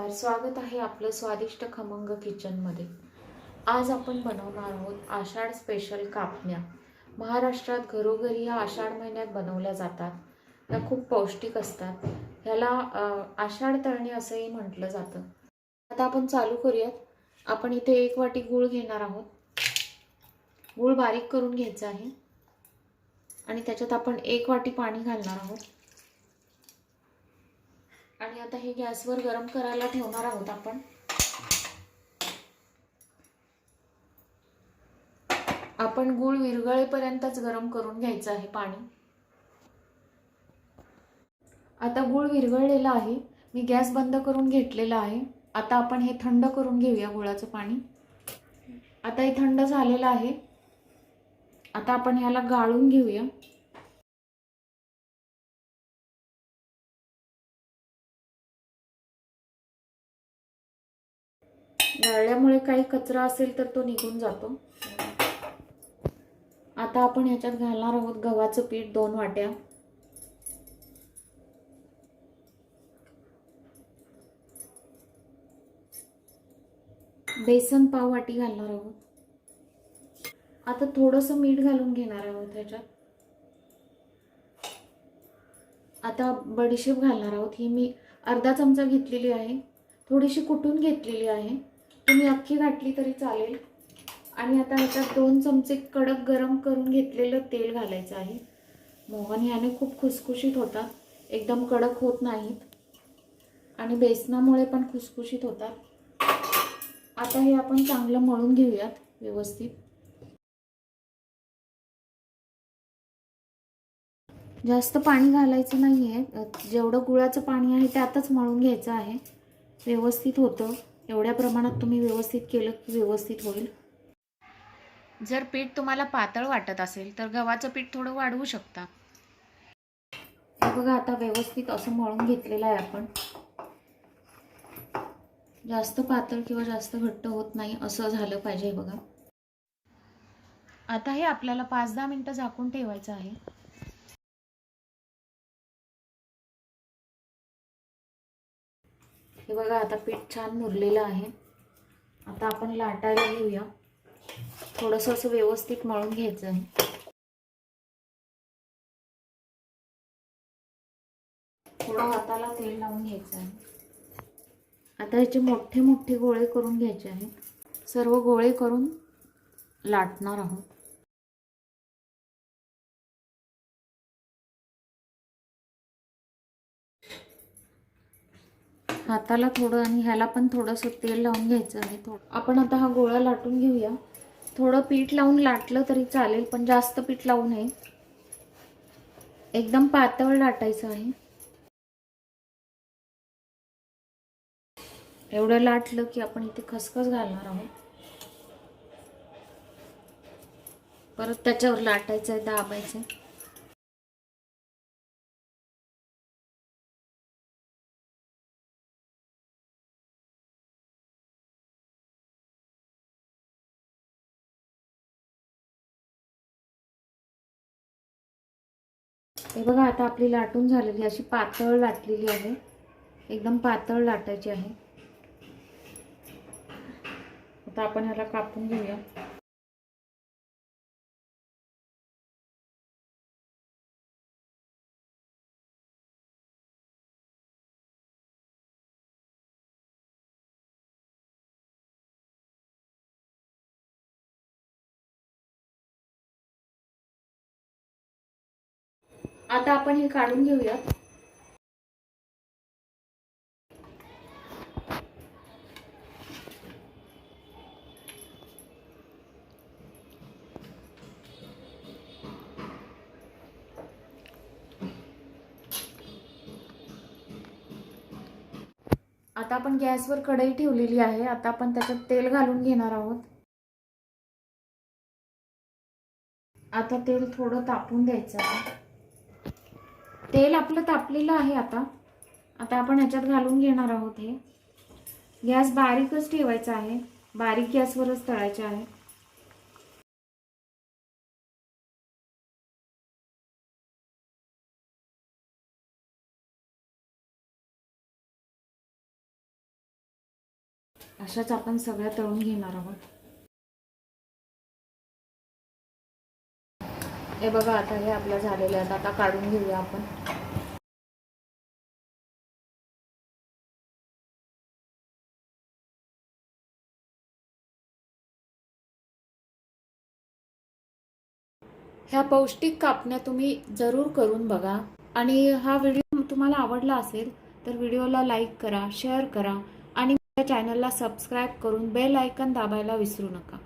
नमस्कार, स्वागत आहे आपलं स्वादिष्ट खमंग किचनमध्ये। आज आपण बनवणार आहोत आषाढ स्पेशल कापण्या। महाराष्ट्रात घरोघरी या आषाढ महिन्यात बनवल्या जातात। या खूप पौष्टिक असतात। ह्याला आषाढ तळणी असंही म्हटलं जातं। आता आपण चालू करूयात। आपण इथे 1 वाटी गूळ घेणार आहोत। गूळ बारीक करून घ्यायचा आहे आणि त्याच्यात आपण 1 वाटी पाणी घालणार आहोत। आणि आता हे गॅसवर गरम करायला ठेवणार आहोत आपण गूळ विरघळेपर्यंतच गरम करून घ्यायचं आहे पाणी। आता गूळ विरघळलेला आहे। मी गॅस बंद करून घेतलेला आहे। आता आपण हे थंड करून घेऊया गुळाचं पाणी। आता हे थंड झालेलं आहे। आता आपण ह्याला गाळून घेऊया। गाळल्यामुळे काही कचरा असेल तर तो निघून जातो। आता आपण ह्याच्यात घालणार आहोत गव्हाचं पीठ 2 वाट्या। बेसन पाव वाटी घालणार आहोत। आता थोडंसं मीठ घालून घेणार आहोत ह्याच्यात। आता बडीशेप घालणार आहोत। ही मी अर्धा चमचा घेतलेली आहे। थोडीशी कुटून घेतलेली आहे। तुम्ही अख्खी घातली तरी चालेल। आणि आता ह्याच्यात 2 चमचे कडक गरम करून घेतलेलं तेल घालायचं आहे। मोहन याने खूप खुसखुशीत होतात, एकदम कडक होत नाहीत आणि बेसनामुळे पण खुसखुशीत होतात। आता हे आपण चांगलं मळून घेऊयात व्यवस्थित। जास्त पाणी घालायचं नाहीये। जेवढं गुळाचं पाणी आहे त्यातच मळून घ्यायचं आहे। व्यवस्थित होतं। एवढ्या प्रमाणात तुम्ही व्यवस्थित केलं की व्यवस्थित होईल। जर पीठ तुम्हाला पातळ वाटत असेल तर गव्हाचं पीठ थोडं वाढवू शकता। हे बघा, आता व्यवस्थित असं मळून घेतलेलं आहे आपण। जास्त पातळ किंवा जास्त घट्ट होत नाही, असं झालं पाहिजे बघा। आता हे आपल्याला 5-10 मिनिटं झाकून ठेवायचं आहे। हे बघा, आता पीठ छान मुरलेलं आहे। आता आपण लाटायला घेऊया। थोडंसं असं व्यवस्थित मळून घ्यायचं आहे। थोडं हाताला तेल लावून घ्यायचं आहे। आता ह्याचे मोठे मोठे गोळे करून घ्यायचे आहेत। सर्व गोळे करून लाटणार आहोत। हाताला थोडं आणि ह्याला पण थोडंसं तेल लावून घ्यायचं आहे। आपण आता हा गोळा लाटून घेऊया। थोडं पीठ लावून लाटलं तरी चालेल, पण जास्त पीठ लावू नये। एकदम पातळ लाटायचं आहे। एवढं लाटलं की आपण इथे खसखस घालणार आहोत। परत त्याच्यावर लाटायचं आहे, दाबायचं आहे। हे बघा, आता आपली लाटून झालेली अशी पातळ लाटलेली आहे। एकदम पातळ लाटायची आहे। आता आपण ह्याला कापून घेऊया। आता आपण हे काढून घेऊया। आता आपण गॅसवर कढई ठेवलेली आहे। आता आपण त्याच्यात तेल घालून घेणार आहोत। आता तेल थोडं तापून द्यायचं आहे। तेल आपलं तापलेलं आहे। आता आपण ह्याच्यात घालून घेणार आहोत। हे गॅस बारीकच ठेवायचा आहे। बारीक गॅसवरच तळायचे आहे। अशाच आपण सगळ्या तळून घेणार आहोत. हे बघा, आता हे आपल्या झालेले आहेत. आता काढून घेऊया आपण. ह्या पौष्टिक कापण्या तुम्ही जरूर करून बघा. आणि हा व्हिडिओ तुम्हाला आवडला असेल तर व्हिडिओला लाईक करा, शेअर करा आणि माझ्या चॅनलला सबस्क्राईब करून बेल आयकॉन दाबायला विसरू नका.